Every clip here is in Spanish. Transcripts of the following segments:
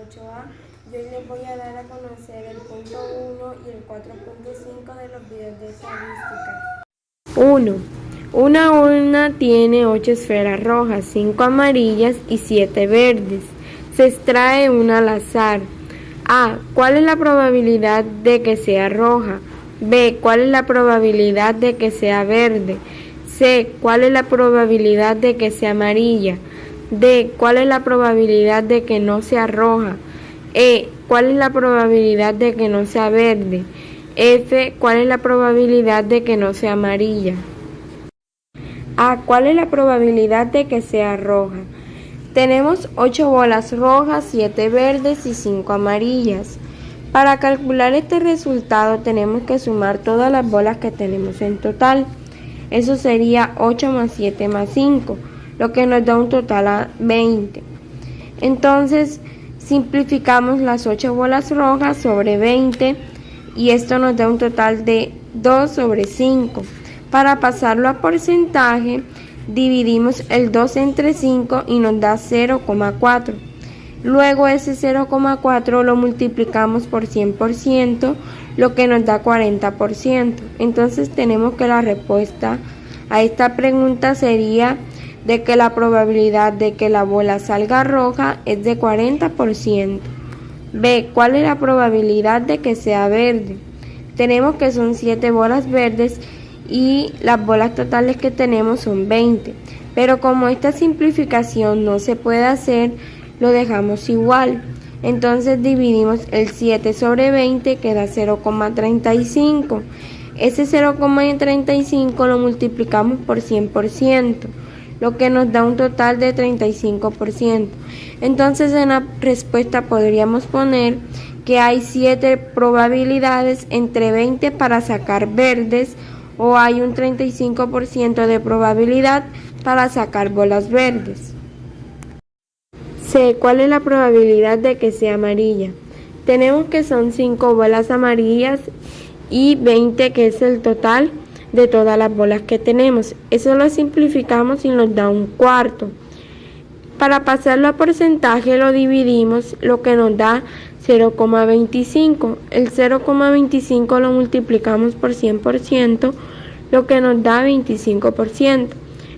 8A. Yo hoy les voy a dar a conocer el punto 1 y el 4.5 de los videos de estadística. 1. Una urna tiene 8 esferas rojas, 5 amarillas y 7 verdes. Se extrae una al azar. A. ¿Cuál es la probabilidad de que sea roja? B. ¿Cuál es la probabilidad de que sea verde? C. ¿Cuál es la probabilidad de que sea amarilla? D. ¿Cuál es la probabilidad de que no sea roja? E. ¿Cuál es la probabilidad de que no sea verde? F. ¿Cuál es la probabilidad de que no sea amarilla? A. ¿Cuál es la probabilidad de que sea roja? Tenemos 8 bolas rojas, 7 verdes y 5 amarillas. Para calcular este resultado tenemos que sumar todas las bolas que tenemos en total. Eso sería 8 más 7 más 5, lo que nos da un total a 20. Entonces simplificamos las 8 bolas rojas sobre 20 y esto nos da un total de 2 sobre 5. Para pasarlo a porcentaje, dividimos el 2 entre 5 y nos da 0,4. Luego ese 0,4 lo multiplicamos por 100%, lo que nos da 40%. Entonces tenemos que la respuesta a esta pregunta sería de que la probabilidad de que la bola salga roja es de 40%. B. ¿Cuál es la probabilidad de que sea verde? Tenemos que son 7 bolas verdes y las bolas totales que tenemos son 20. Pero como esta simplificación no se puede hacer, lo dejamos igual. Entonces dividimos el 7 sobre 20, que da 0,35. Ese 0,35 lo multiplicamos por 100%, lo que nos da un total de 35%. Entonces en la respuesta podríamos poner que hay 7 probabilidades entre 20 para sacar verdes, o hay un 35% de probabilidad para sacar bolas verdes. C. ¿Cuál es la probabilidad de que sea amarilla? Tenemos que son 5 bolas amarillas y 20, que es el total de todas las bolas que tenemos. Eso lo simplificamos y nos da un cuarto. Para pasarlo a porcentaje lo dividimos, lo que nos da 0,25. El 0,25 lo multiplicamos por 100%, lo que nos da 25%.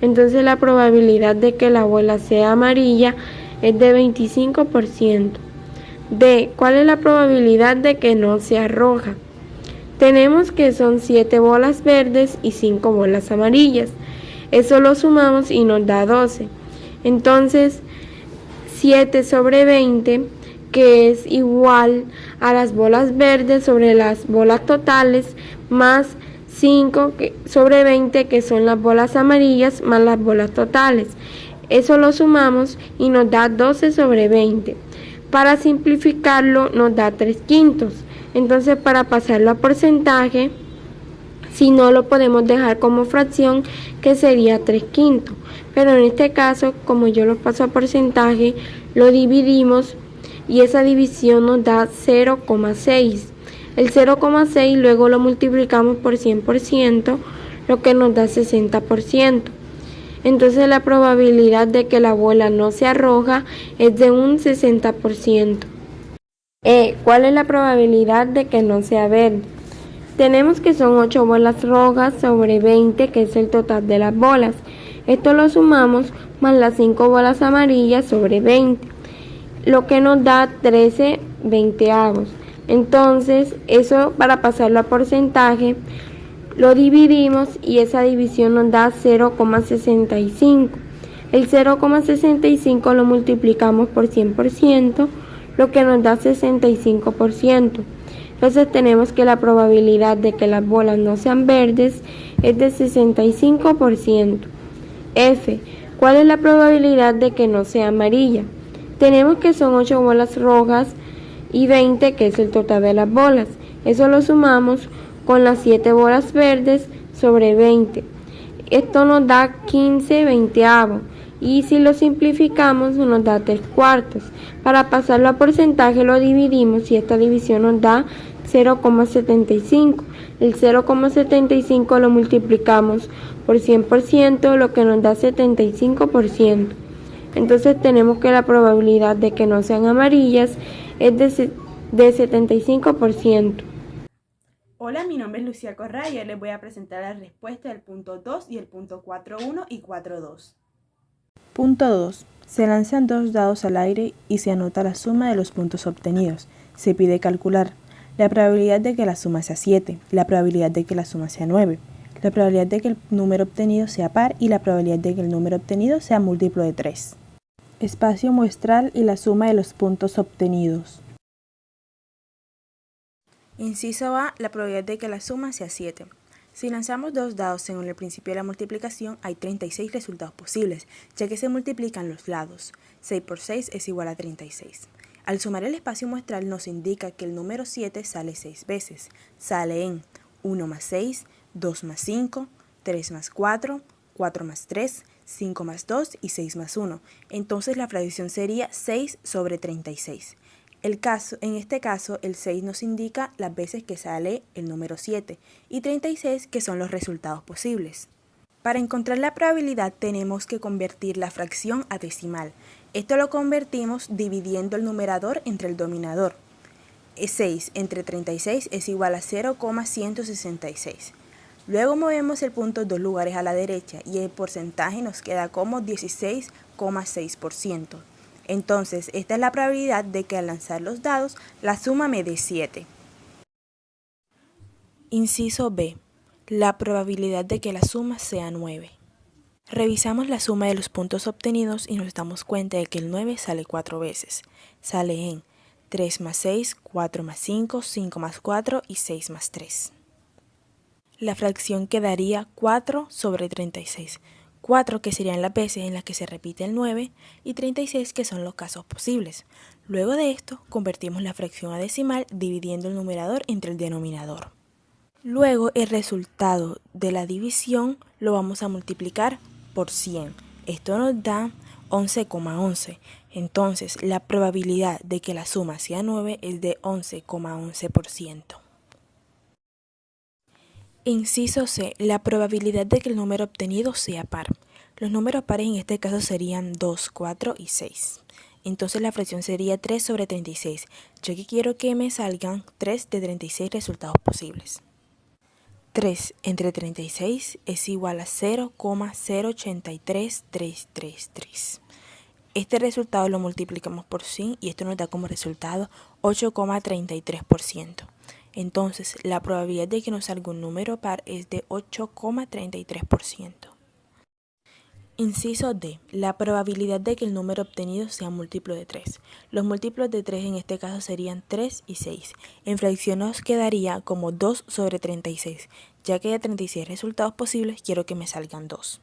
Entonces la probabilidad de que la bola sea amarilla es de 25%. D. ¿Cuál es la probabilidad de que no sea roja? Tenemos que son 7 bolas verdes y 5 bolas amarillas. Eso lo sumamos y nos da 12. Entonces 7 sobre 20, que es igual a las bolas verdes sobre las bolas totales, más 5 sobre 20, que son las bolas amarillas, más las bolas totales. Eso lo sumamos y nos da 12 sobre 20. Para simplificarlo nos da 3/5. Entonces para pasarlo a porcentaje, si no, lo podemos dejar como fracción, que sería 3/5. Pero en este caso, como yo lo paso a porcentaje, lo dividimos y esa división nos da 0,6. El 0,6 luego lo multiplicamos por 100%, lo que nos da 60%. Entonces la probabilidad de que la bola no sea roja es de un 60%. E. ¿Cuál es la probabilidad de que no sea verde? Tenemos que son 8 bolas rojas sobre 20, que es el total de las bolas. Esto lo sumamos más las 5 bolas amarillas sobre 20, lo que nos da 13/20. Entonces eso, para pasarlo a porcentaje, lo dividimos y esa división nos da 0,65. El 0,65 lo multiplicamos por 100%, lo que nos da 65%. Entonces tenemos que la probabilidad de que las bolas no sean verdes es de 65%. F. ¿Cuál es la probabilidad de que no sea amarilla? Tenemos que son 8 bolas rojas y 20, que es el total de las bolas. Eso lo sumamos con las 7 bolas verdes sobre 20. Esto nos da 15/20. Y si lo simplificamos nos da 3/4. Para pasarlo a porcentaje lo dividimos y esta división nos da 0,75. El 0,75 lo multiplicamos por 100%, lo que nos da 75%. Entonces tenemos que la probabilidad de que no sean amarillas es de 75%. Hola, mi nombre es Lucía Correa y hoy les voy a presentar la respuesta del punto 2 y el punto 4.1 y 4.2. Punto 2. Se lanzan 2 dados al aire y se anota la suma de los puntos obtenidos. Se pide calcular la probabilidad de que la suma sea 7, la probabilidad de que la suma sea 9, la probabilidad de que el número obtenido sea par y la probabilidad de que el número obtenido sea múltiplo de 3. Espacio muestral y la suma de los puntos obtenidos. Inciso A, la probabilidad de que la suma sea 7. Si lanzamos 2 dados según el principio de la multiplicación, hay 36 resultados posibles, ya que se multiplican los lados. 6 por 6 es igual a 36. Al sumar el espacio muestral nos indica que el número 7 sale 6 veces. Sale en 1 más 6, 2 más 5, 3 más 4, 4 más 3, 5 más 2 y 6 más 1. Entonces la fracción sería 6 sobre 36. En este caso, el 6 nos indica las veces que sale el número 7 y 36 que son los resultados posibles. Para encontrar la probabilidad tenemos que convertir la fracción a decimal. Esto lo convertimos dividiendo el numerador entre el dominador. 6 entre 36 es igual a 0,166. Luego movemos el punto 2 lugares a la derecha y el porcentaje nos queda como 16,6%. Entonces, esta es la probabilidad de que al lanzar los dados, la suma me dé 7. Inciso B. La probabilidad de que la suma sea 9. Revisamos la suma de los puntos obtenidos y nos damos cuenta de que el 9 sale 4 veces. Sale en 3 más 6, 4 más 5, 5 más 4 y 6 más 3. La fracción quedaría 4 sobre 36. 4 que serían las veces en las que se repite el 9 y 36 que son los casos posibles. Luego de esto, convertimos la fracción a decimal dividiendo el numerador entre el denominador. Luego el resultado de la división lo vamos a multiplicar por 100. Esto nos da 11,11. Entonces la probabilidad de que la suma sea 9 es de 11,11%. Inciso C. La probabilidad de que el número obtenido sea par. Los números pares en este caso serían 2, 4 y 6. Entonces la fracción sería 3 sobre 36, ya que quiero que me salgan 3 de 36 resultados posibles. 3 entre 36 es igual a 0,083333. Este resultado lo multiplicamos por 100 y esto nos da como resultado 8,33%. Entonces, la probabilidad de que nos salga un número par es de 8,33%. Inciso D. La probabilidad de que el número obtenido sea múltiplo de 3. Los múltiplos de 3 en este caso serían 3 y 6. En fracción nos quedaría como 2 sobre 36. Ya que de 36 resultados posibles, quiero que me salgan 2.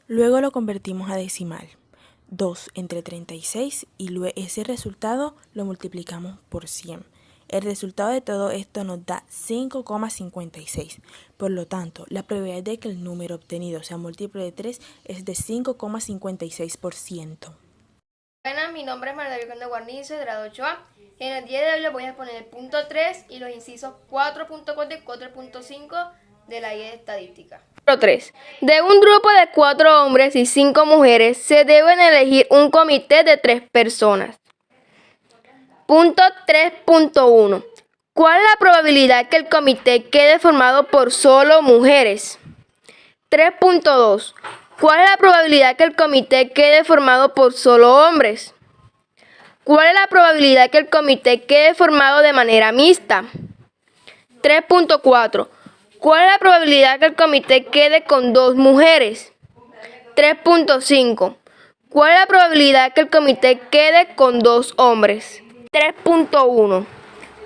Luego lo convertimos a decimal. 2 entre 36 y luego ese resultado lo multiplicamos por 100. El resultado de todo esto nos da 5,56. Por lo tanto, la probabilidad de que el número obtenido sea múltiplo de 3 es de 5,56%. Buenas, mi nombre es María Conde Guarnizo, grado 8A. En el día de hoy les voy a poner el punto 3 y los incisos 4.4 y 4.5 de la guía de estadística. 3. De un grupo de 4 hombres y 5 mujeres se deben elegir un comité de 3 personas. Punto 3.1. ¿Cuál es la probabilidad que el comité quede formado por solo mujeres? 3.2. ¿Cuál es la probabilidad que el comité quede formado por solo hombres? ¿Cuál es la probabilidad que el comité quede formado de manera mixta? 3.4. ¿Cuál es la probabilidad que el comité quede con 2 mujeres? 3.5. ¿Cuál es la probabilidad que el comité quede con 2 hombres? 3.1.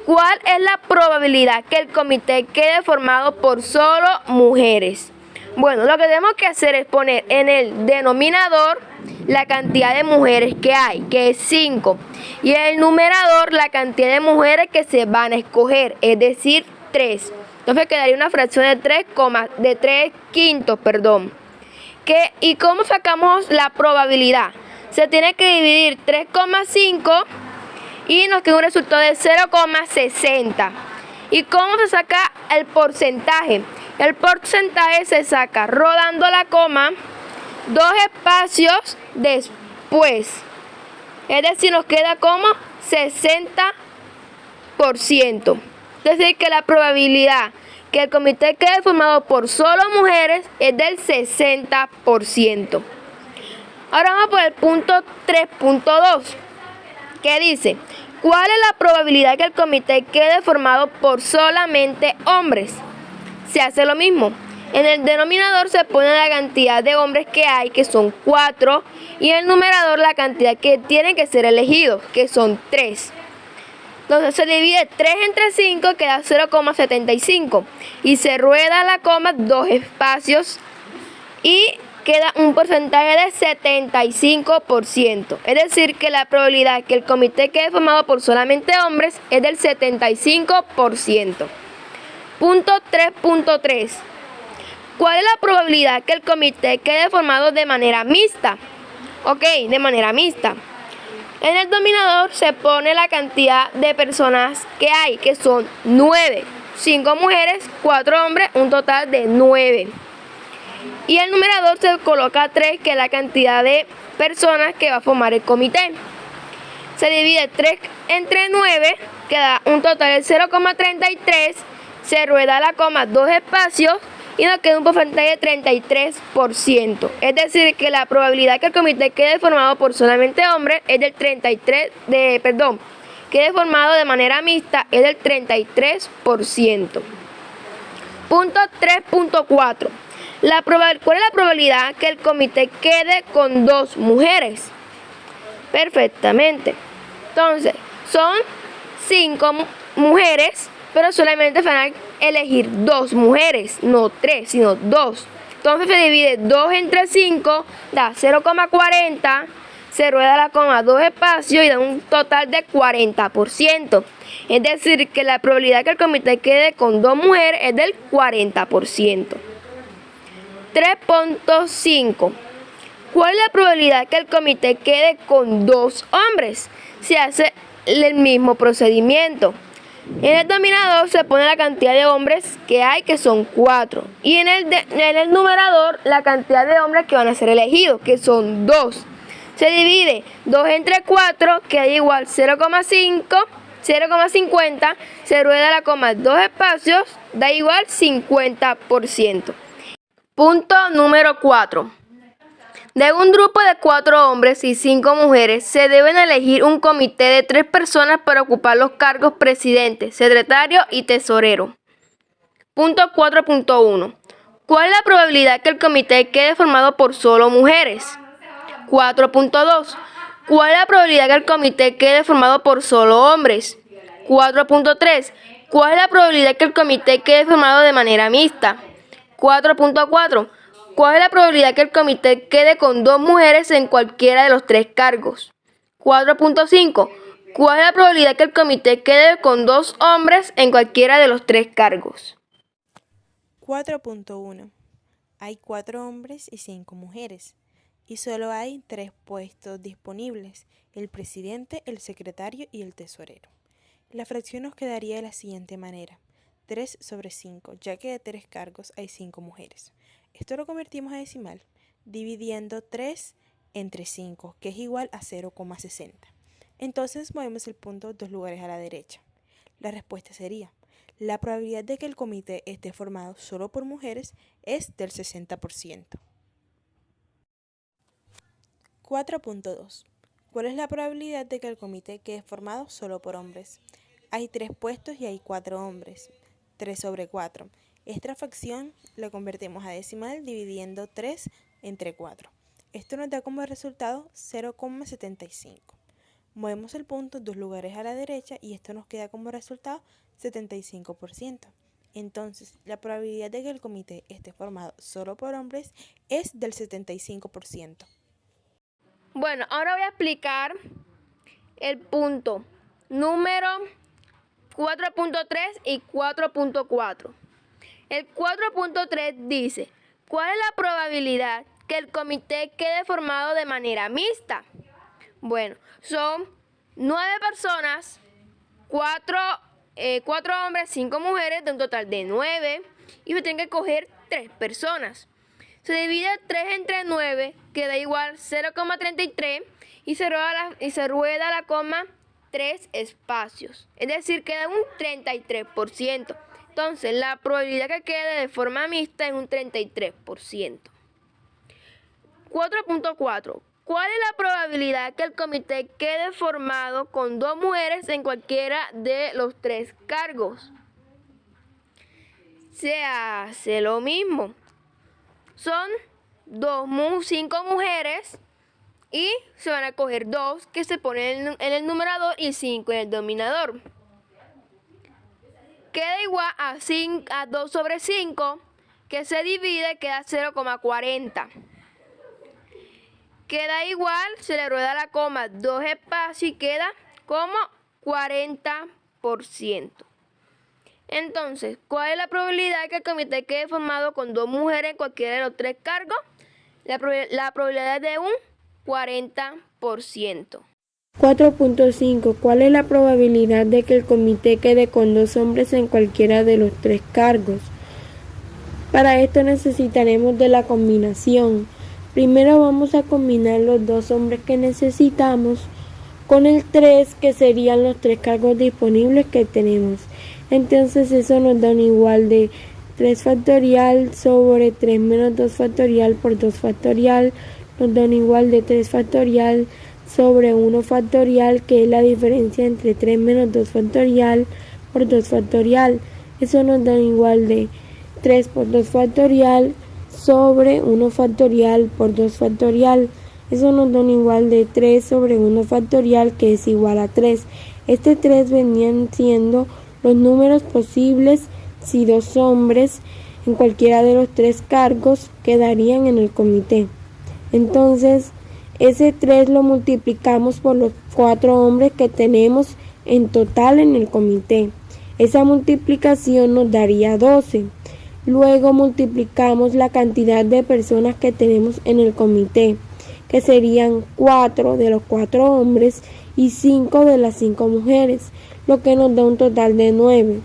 ¿Cuál es la probabilidad que el comité quede formado por solo mujeres? Bueno, lo que tenemos que hacer es poner en el denominador la cantidad de mujeres que hay, que es 5, y en el numerador la cantidad de mujeres que se van a escoger, es decir, 3. Entonces quedaría una fracción de 3 quintos. ¿Y cómo sacamos la probabilidad? Se tiene que dividir 3,5 y nos queda un resultado de 0,60. ¿Y cómo se saca el porcentaje? El porcentaje se saca rodando la coma 2 espacios después. Es decir, nos queda como 60%. Es decir, que la probabilidad que el comité quede formado por solo mujeres es del 60%. Ahora vamos por el punto 3.2, que dice: ¿cuál es la probabilidad que el comité quede formado por solamente hombres? Se hace lo mismo. En el denominador se pone la cantidad de hombres que hay, que son 4, y en el numerador la cantidad que tienen que ser elegidos, que son 3. Entonces se divide 3 entre 5, queda 0,75. Y se rueda la coma 2 espacios y queda un porcentaje de 75%. Es decir, que la probabilidad que el comité quede formado por solamente hombres es del 75%. Punto 3.3. ¿Cuál es la probabilidad que el comité quede formado de manera mixta? Ok, de manera mixta. En el denominador se pone la cantidad de personas que hay, que son 9. 5 mujeres, 4 hombres, un total de 9. Y el numerador se coloca 3, que es la cantidad de personas que va a formar el comité. Se divide 3 entre 9, que da un total de 0,33. Se rueda la coma 2 espacios y nos queda un porcentaje de 33%. Es decir, que la probabilidad que el comité quede formado por solamente hombres es del quede formado de manera mixta es del 33%. Punto 3.4. ¿Cuál es la probabilidad que el comité quede con 2 mujeres? Perfectamente. Entonces, son 5 mujeres, pero solamente van a elegir 2 mujeres, no 3, sino 2. Entonces se divide 2 entre 5, da 0,40, se rueda la coma 2 espacios y da un total de 40%. Es decir, que la probabilidad que el comité quede con 2 mujeres es del 40%. 3.5. ¿Cuál es la probabilidad que el comité quede con 2 hombres? Se hace el mismo procedimiento. En el denominador se pone la cantidad de hombres que hay, que son 4. Y en el numerador la cantidad de hombres que van a ser elegidos, que son 2. Se divide 2 entre 4, que da igual 0,50. Se rueda la coma 2 espacios, da igual 50%. Punto número 4. De un grupo de 4 hombres y 5 mujeres, se deben elegir un comité de 3 personas para ocupar los cargos presidente, secretario y tesorero. Punto 4.1. ¿Cuál es la probabilidad que el comité quede formado por solo mujeres? 4.2. ¿Cuál es la probabilidad que el comité quede formado por solo hombres? 4.3. ¿Cuál es la probabilidad que el comité quede formado de manera mixta? 4.4. ¿Cuál es la probabilidad que el comité quede con 2 mujeres en cualquiera de los 3 cargos? 4.5. ¿Cuál es la probabilidad que el comité quede con 2 hombres en cualquiera de los 3 cargos? 4.1. Hay 4 hombres y 5 mujeres, y solo hay 3 puestos disponibles: el presidente, el secretario y el tesorero. La fracción nos quedaría de la siguiente manera: 3 sobre 5, ya que de 3 cargos hay 5 mujeres. Esto lo convertimos a decimal, dividiendo 3 entre 5, que es igual a 0,60. Entonces movemos el punto 2 lugares a la derecha. La respuesta sería: la probabilidad de que el comité esté formado solo por mujeres es del 60%. 4.2. ¿Cuál es la probabilidad de que el comité quede formado solo por hombres? Hay 3 puestos y hay 4 hombres. 3 sobre 4. Esta fracción la convertimos a decimal dividiendo 3 entre 4. Esto nos da como resultado 0,75. Movemos el punto 2 lugares a la derecha y esto nos queda como resultado 75%. Entonces, la probabilidad de que el comité esté formado solo por hombres es del 75%. Bueno, ahora voy a explicar el punto número 4.3 y 4.4. El 4.3 dice: ¿cuál es la probabilidad que el comité quede formado de manera mixta? Bueno, son 9 personas, 4 hombres, 5 mujeres, de un total de 9, y se tienen que coger 3 personas. Se divide 3 entre 9, que da igual 0,33 y se rueda la coma 3 espacios. Es decir, queda un 33%. Entonces, la probabilidad que quede de forma mixta es un 33%. 4.4. ¿Cuál es la probabilidad que el comité quede formado con 2 mujeres en cualquiera de los 3 cargos? Se hace lo mismo. Son 5 mujeres y se van a coger 2 que se ponen en el numerador y 5 en el denominador. Queda igual a 2 sobre 5 que se divide, queda 0,40. Queda igual, se le rueda la coma 2 espacios y queda como 40%. Entonces, ¿cuál es la probabilidad de que el comité quede formado con 2 mujeres en cualquiera de los 3 cargos? La probabilidad es de un 40%. 4.5. ¿Cuál es la probabilidad de que el comité quede con 2 hombres en cualquiera de los 3 cargos? Para esto necesitaremos de la combinación. Primero vamos a combinar los 2 hombres que necesitamos con el 3, que serían los 3 cargos disponibles que tenemos. Entonces eso nos da un igual de 3 factorial sobre 3 menos 2 factorial por 2 factorial. Nos da un igual de 3 factorial sobre 1 factorial, que es la diferencia entre 3 menos 2 factorial por 2 factorial. Eso nos da un igual de 3 por 2 factorial sobre 1 factorial por 2 factorial. Eso nos da un igual de 3 sobre 1 factorial, que es igual a 3. Este 3 venían siendo los números posibles si 2 hombres en cualquiera de los 3 cargos quedarían en el comité. Entonces, ese 3 lo multiplicamos por los 4 hombres que tenemos en total en el comité. Esa multiplicación nos daría 12. Luego multiplicamos la cantidad de personas que tenemos en el comité, que serían 4 de los 4 hombres y 5 de las 5 mujeres, lo que nos da un total de 9.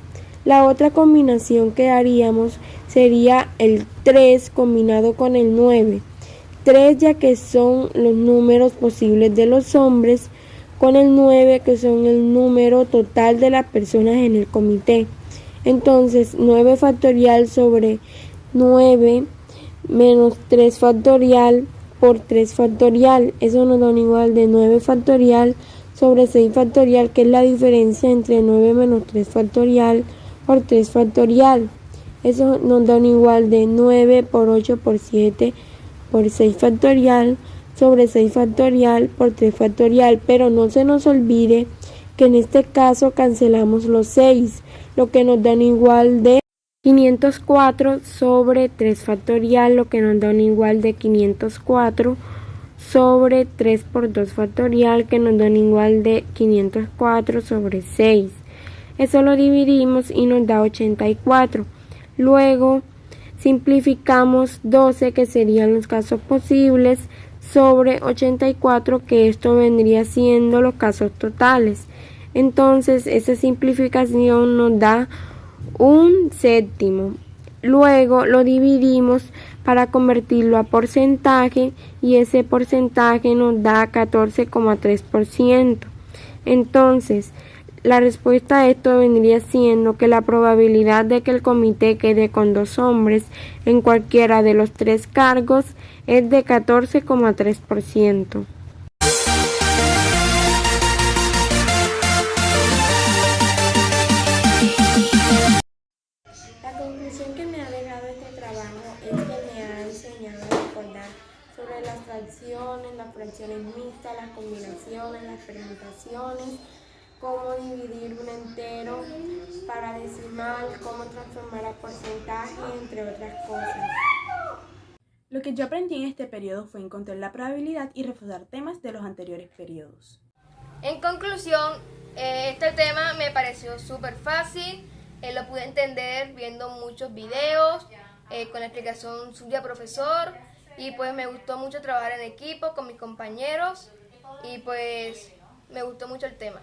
La otra combinación que haríamos sería el 3 combinado con el 9. 3 ya que son los números posibles de los hombres, con el 9 que son el número total de las personas en el comité. Entonces 9 factorial sobre 9 menos 3 factorial por 3 factorial. Eso nos da un igual de 9 factorial sobre 6 factorial, que es la diferencia entre 9 menos 3 factorial por 3 factorial. Eso nos da un igual de 9 por 8 por 7 por 6 factorial sobre 6 factorial por 3 factorial. Pero no se nos olvide que en este caso cancelamos los 6, lo que nos da un igual de 504 sobre 3 factorial, lo que nos da un igual de 504 sobre 3 por 2 factorial, que nos da un igual de 504 sobre 6. Eso lo dividimos y nos da 84. Luego simplificamos 12, que serían los casos posibles, sobre 84, que esto vendría siendo los casos totales. Entonces esa simplificación nos da un séptimo. Luego lo dividimos para convertirlo a porcentaje y ese porcentaje nos da 14,3%. Entonces la respuesta a esto vendría siendo que la probabilidad de que el comité quede con 2 hombres en cualquiera de los 3 cargos es de 14,3%. La conclusión que me ha dejado este trabajo es que me ha enseñado a recordar sobre las fracciones mixtas, las combinaciones, las permutaciones, cómo dividir un entero para decimal, cómo transformar a porcentaje, entre otras cosas. Lo que yo aprendí en este periodo fue encontrar la probabilidad y reforzar temas de los anteriores periodos. En conclusión, este tema me pareció súper fácil. Lo pude entender viendo muchos videos, con la explicación suya, profesor. Y pues me gustó mucho trabajar en equipo con mis compañeros. Y pues me gustó mucho el tema.